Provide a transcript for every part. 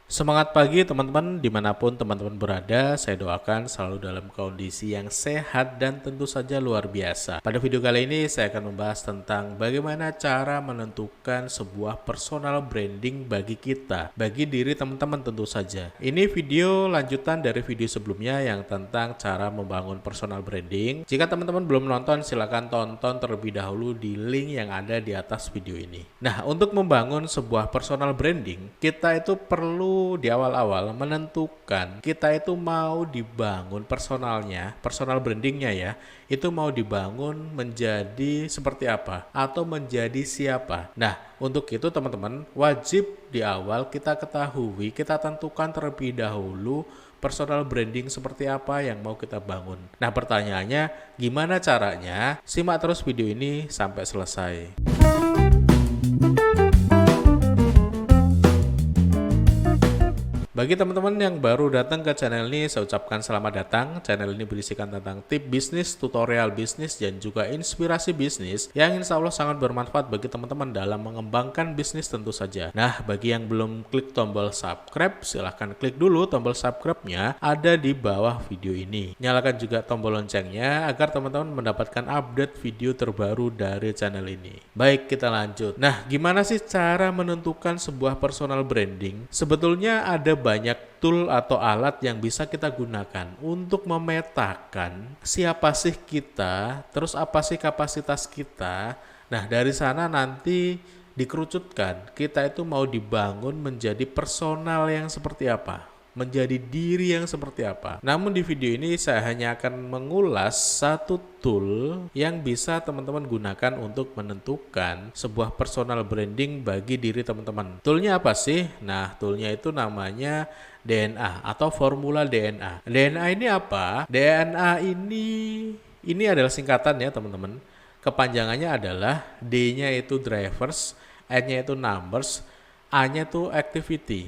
Semangat pagi teman-teman, dimanapun teman-teman berada, saya doakan selalu dalam kondisi yang sehat dan tentu saja luar biasa. Pada video kali ini saya akan membahas tentang bagaimana cara menentukan sebuah personal branding bagi kita, bagi diri teman-teman tentu saja. Ini video lanjutan dari video sebelumnya yang tentang cara membangun personal branding. Jika teman-teman belum nonton, silakan tonton terlebih dahulu di link yang ada di atas video ini. Nah, untuk membangun sebuah personal branding, kita itu perlu di awal-awal menentukan kita itu mau dibangun personal brandingnya ya, itu mau dibangun menjadi seperti apa atau menjadi siapa. Nah, untuk itu teman-teman wajib di awal kita ketahui, kita tentukan terlebih dahulu personal branding seperti apa yang mau kita bangun. Nah, pertanyaannya gimana caranya? Simak terus video ini sampai selesai. Bagi teman-teman yang baru datang ke channel ini, saya ucapkan selamat datang. Channel ini berisikan tentang tip bisnis, tutorial bisnis, dan juga inspirasi bisnis yang insya Allah sangat bermanfaat bagi teman-teman dalam mengembangkan bisnis tentu saja. Nah, bagi yang belum klik tombol subscribe, silahkan klik dulu tombol subscribe-nya ada di bawah video ini. Nyalakan juga tombol loncengnya agar teman-teman mendapatkan update video terbaru dari channel ini. Baik, kita lanjut. Nah, gimana sih cara menentukan sebuah personal branding? Sebetulnya ada banyak tool atau alat yang bisa kita gunakan untuk memetakan siapa sih kita, terus apa sih kapasitas kita. Nah, dari sana nanti dikerucutkan, kita itu mau dibangun menjadi personal yang seperti apa, menjadi diri yang seperti apa. Namun di video ini saya hanya akan mengulas satu tool yang bisa teman-teman gunakan untuk menentukan sebuah personal branding bagi diri teman-teman. Toolnya apa sih? Nah, toolnya itu namanya DNA atau formula DNA. DNA ini apa? DNA ini adalah singkatan ya teman-teman. Kepanjangannya adalah D-nya itu drivers, N-nya itu numbers, A-nya itu activity.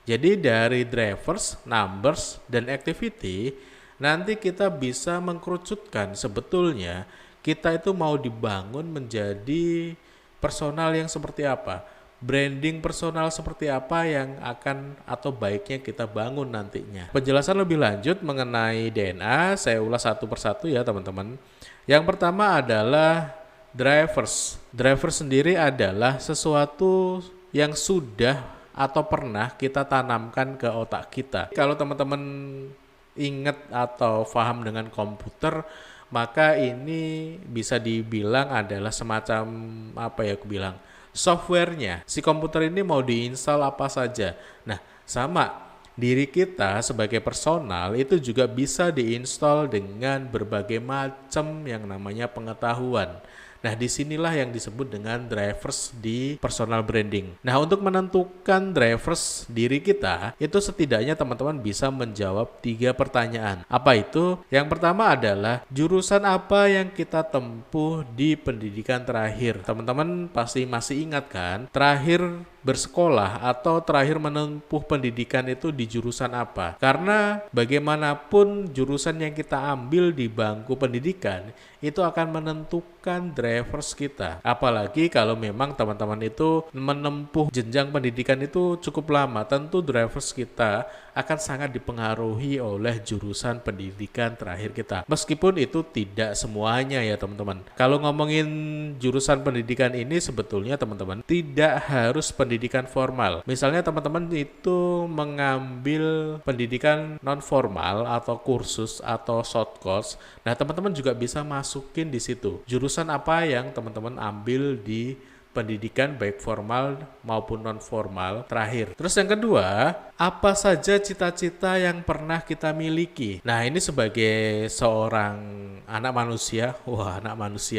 Jadi dari drivers, numbers, dan activity, nanti kita bisa mengkerucutkan sebetulnya kita itu mau dibangun menjadi personal yang seperti apa. Branding personal seperti apa yang akan atau baiknya kita bangun nantinya. Penjelasan lebih lanjut mengenai DNA, saya ulas satu persatu ya teman-teman. Yang pertama adalah drivers. Drivers sendiri adalah sesuatu yang sudah atau pernah kita tanamkan ke otak kita. Kalau teman-teman ingat atau paham dengan komputer, maka ini bisa dibilang adalah semacam softwarenya. Si komputer ini mau diinstal apa saja. Nah, sama diri kita sebagai personal itu juga bisa diinstal dengan berbagai macam yang namanya pengetahuan. Nah, disinilah yang disebut dengan drivers di personal branding. Nah, untuk menentukan drivers diri kita, itu setidaknya teman-teman bisa menjawab 3 pertanyaan. Apa itu? Yang pertama adalah jurusan apa yang kita tempuh di pendidikan terakhir. Teman-teman pasti masih ingat kan? Terakhir bersekolah atau terakhir menempuh pendidikan itu di jurusan apa? Karena bagaimanapun jurusan yang kita ambil di bangku pendidikan itu akan menentukan drivers kita. Apalagi kalau memang teman-teman itu menempuh jenjang pendidikan itu cukup lama, tentu drivers kita akan sangat dipengaruhi oleh jurusan pendidikan terakhir kita. Meskipun itu tidak semuanya ya teman-teman. Kalau ngomongin jurusan pendidikan ini sebetulnya teman-teman tidak harus pendidikan formal. Misalnya teman-teman itu mengambil pendidikan non formal atau kursus atau short course. Nah, teman-teman juga bisa masukin di situ. Jurusan apa yang teman-teman ambil di pendidikan baik formal maupun non formal terakhir. Terus yang kedua, apa saja cita-cita yang pernah kita miliki? Nah, ini sebagai seorang anak manusia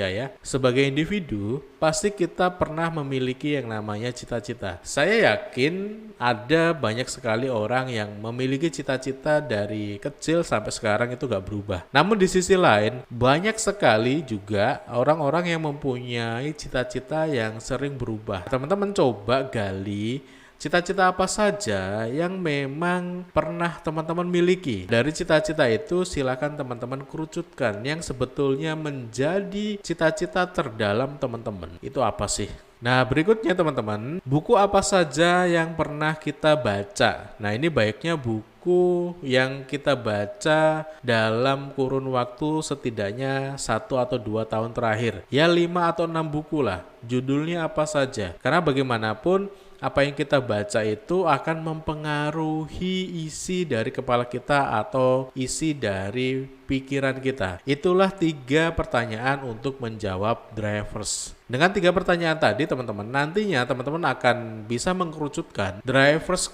ya. Sebagai individu, pasti kita pernah memiliki yang namanya cita-cita. Saya yakin ada banyak sekali orang yang memiliki cita-cita dari kecil sampai sekarang itu gak berubah. Namun di sisi lain, banyak sekali juga orang-orang yang mempunyai cita-cita yang sering berubah. Teman-teman coba gali Cita-cita apa saja yang memang pernah teman-teman miliki? Dari cita-cita itu silakan teman-teman kerucutkan yang sebetulnya menjadi cita-cita terdalam teman-teman. Itu apa sih? Nah, berikutnya teman-teman, buku apa saja yang pernah kita baca? Nah, ini baiknya buku yang kita baca dalam kurun waktu setidaknya 1 atau 2 tahun terakhir. Ya 5 atau 6 buku lah. Judulnya apa saja? Karena bagaimanapun apa yang kita baca itu akan mempengaruhi isi dari kepala kita atau isi dari pikiran kita. Itulah 3 pertanyaan untuk menjawab drivers. Dengan 3 pertanyaan tadi teman-teman, nantinya teman-teman akan bisa mengkerucutkan drivers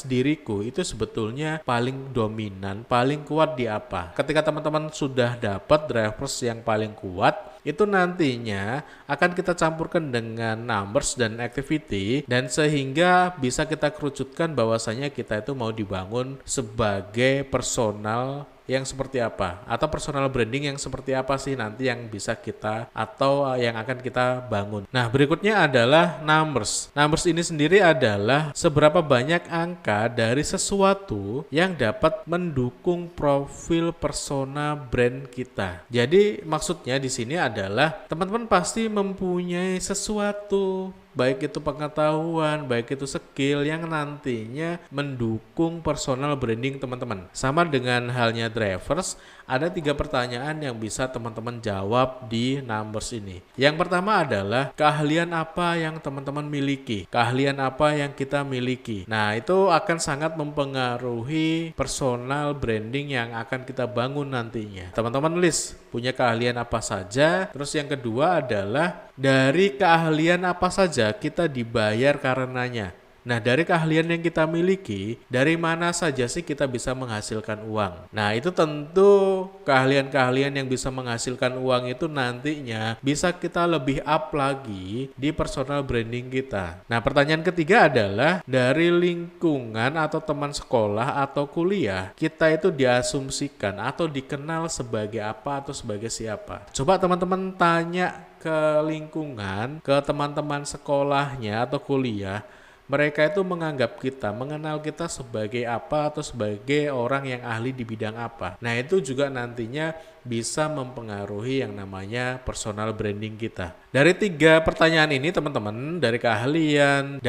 diriku itu sebetulnya paling dominan, paling kuat di apa. Ketika teman-teman sudah dapat drivers yang paling kuat, itu nantinya akan kita campurkan dengan numbers dan activity, dan sehingga bisa kita kerucutkan bahwasanya kita itu mau dibangun sebagai personal yang seperti apa, atau personal branding yang seperti apa sih nanti yang bisa kita atau yang akan kita bangun. Nah, berikutnya adalah numbers. Numbers ini sendiri adalah seberapa banyak angka dari sesuatu yang dapat mendukung profil persona brand kita. Jadi maksudnya di sini adalah teman-teman pasti mempunyai sesuatu, baik itu pengetahuan, baik itu skill yang nantinya mendukung personal branding teman-teman. Sama dengan halnya drivers, ada 3 pertanyaan yang bisa teman-teman jawab di numbers ini. Yang pertama adalah keahlian apa yang teman-teman miliki, keahlian apa yang kita miliki. Nah, itu akan sangat mempengaruhi personal branding yang akan kita bangun nantinya. Teman-teman list punya keahlian apa saja. Terus yang kedua adalah dari keahlian apa saja kita dibayar karenanya. Nah, dari keahlian yang kita miliki, dari mana saja sih kita bisa menghasilkan uang? Nah, itu tentu keahlian-keahlian yang bisa menghasilkan uang itu nantinya bisa kita lebih up lagi di personal branding kita. Nah, pertanyaan ketiga adalah dari lingkungan atau teman sekolah atau kuliah, kita itu diasumsikan atau dikenal sebagai apa atau sebagai siapa. Coba teman-teman tanya ke lingkungan, ke teman-teman sekolahnya atau kuliah, mereka itu mengenal kita sebagai apa atau sebagai orang yang ahli di bidang apa. Nah, itu juga nantinya bisa mempengaruhi yang namanya personal branding kita. Dari 3 pertanyaan ini teman-teman, dari keahlian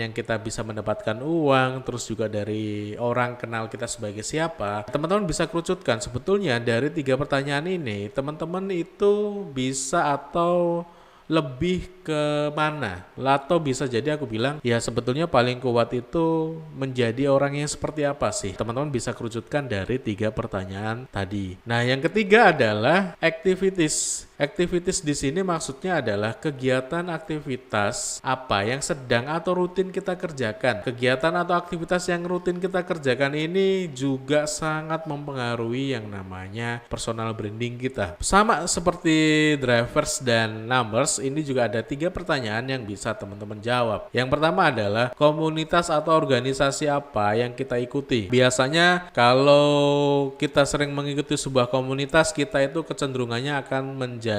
yang kita bisa mendapatkan uang, terus juga dari orang kenal kita sebagai siapa, teman-teman bisa kerucutkan sebetulnya dari 3 pertanyaan ini, teman-teman itu bisa atau lebih ke mana? Atau bisa jadi aku bilang, ya sebetulnya paling kuat itu menjadi orang yang seperti apa sih? Teman-teman bisa kerucutkan dari 3 pertanyaan tadi. Nah, yang ketiga adalah activities. Activities di sini maksudnya adalah kegiatan aktivitas apa yang sedang atau rutin kita kerjakan. Kegiatan atau aktivitas yang rutin kita kerjakan ini juga sangat mempengaruhi yang namanya personal branding kita. Sama seperti drivers dan numbers, ini juga ada 3 pertanyaan yang bisa teman-teman jawab. Yang pertama adalah komunitas atau organisasi apa yang kita ikuti. Biasanya kalau kita sering mengikuti sebuah komunitas, kita itu kecenderungannya akan menjadi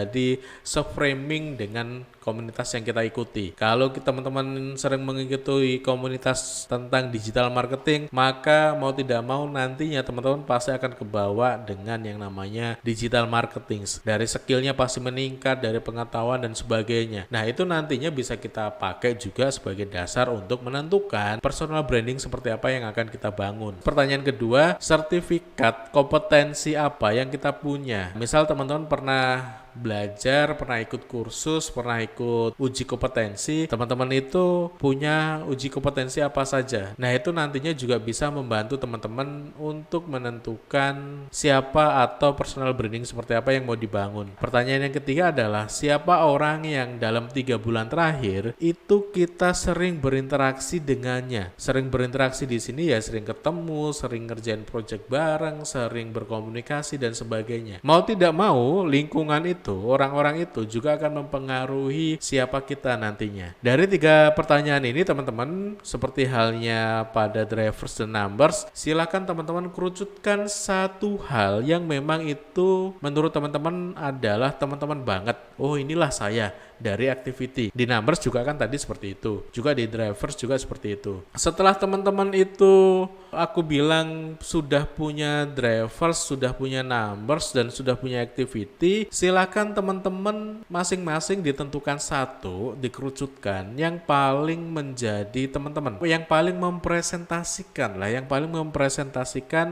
se-framing dengan komunitas yang kita ikuti. Kalau teman-teman sering mengikuti komunitas tentang digital marketing, maka mau tidak mau nantinya teman-teman pasti akan kebawa dengan yang namanya digital marketing. Dari skillnya pasti meningkat, dari pengetahuan dan sebagainya. Nah, itu nantinya bisa kita pakai juga sebagai dasar untuk menentukan personal branding seperti apa yang akan kita bangun. Pertanyaan kedua, sertifikat kompetensi apa yang kita punya. Misal teman-teman pernah belajar, pernah ikut kursus, pernah ikut uji kompetensi, teman-teman itu punya uji kompetensi apa saja. Nah, itu nantinya juga bisa membantu teman-teman untuk menentukan siapa atau personal branding seperti apa yang mau dibangun. Pertanyaan yang ketiga adalah siapa orang yang dalam 3 bulan terakhir itu kita sering berinteraksi dengannya. Sering berinteraksi di sini ya sering ketemu, sering ngerjain project bareng, sering berkomunikasi dan sebagainya. Mau tidak mau, lingkungan itu, orang-orang itu juga akan mempengaruhi siapa kita nantinya. Dari 3 pertanyaan ini teman-teman, seperti halnya pada drivers dan numbers, silakan teman-teman kerucutkan satu hal yang memang itu menurut teman-teman adalah teman-teman banget. Oh, inilah saya. dari activity. Di numbers juga kan tadi seperti itu. Juga di drivers juga seperti itu. Setelah teman-teman itu aku bilang sudah punya drivers, sudah punya numbers, dan sudah punya activity, silakan teman-teman masing-masing ditentukan satu, dikerucutkan yang paling menjadi teman-teman, yang paling mempresentasikan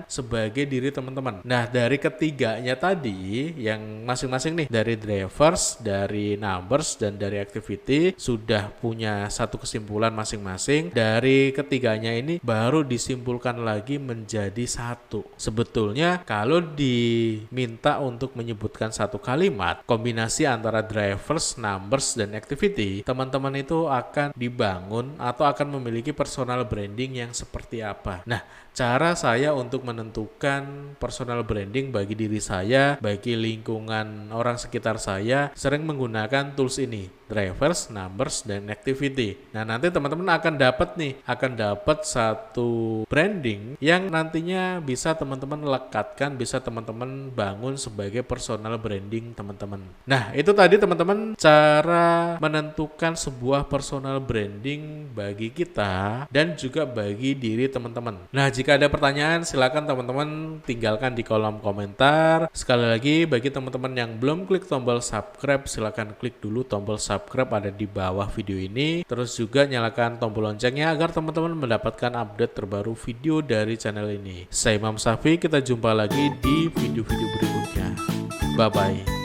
sebagai diri teman-teman. Nah, dari ketiganya tadi, yang masing-masing nih, dari drivers, dari numbers, dan dari activity, sudah punya satu kesimpulan masing-masing. Dari ketiganya ini baru disimpulkan lagi menjadi satu. Sebetulnya kalau diminta untuk menyebutkan satu kalimat, kombinasi antara drivers, numbers, dan activity, teman-teman itu akan dibangun atau akan memiliki personal branding yang seperti apa. Nah, cara saya untuk menentukan personal branding bagi diri saya, bagi lingkungan orang sekitar saya, sering menggunakan tools ini, drivers, numbers, dan activity. Nah, nanti teman-teman akan dapat satu branding yang nantinya bisa teman-teman lekatkan, bisa teman-teman bangun sebagai personal branding teman-teman. Nah, itu tadi teman-teman cara menentukan sebuah personal branding bagi kita dan juga bagi diri teman-teman. Nah, jika ada pertanyaan, silakan teman-teman tinggalkan di kolom komentar. Sekali lagi, bagi teman-teman yang belum klik tombol subscribe, silakan klik dulu tombol subscribe ada di bawah video ini. Terus juga nyalakan tombol loncengnya agar teman-teman mendapatkan update terbaru video dari channel ini. Saya Imam Safi, kita jumpa lagi di video-video berikutnya. Bye-bye.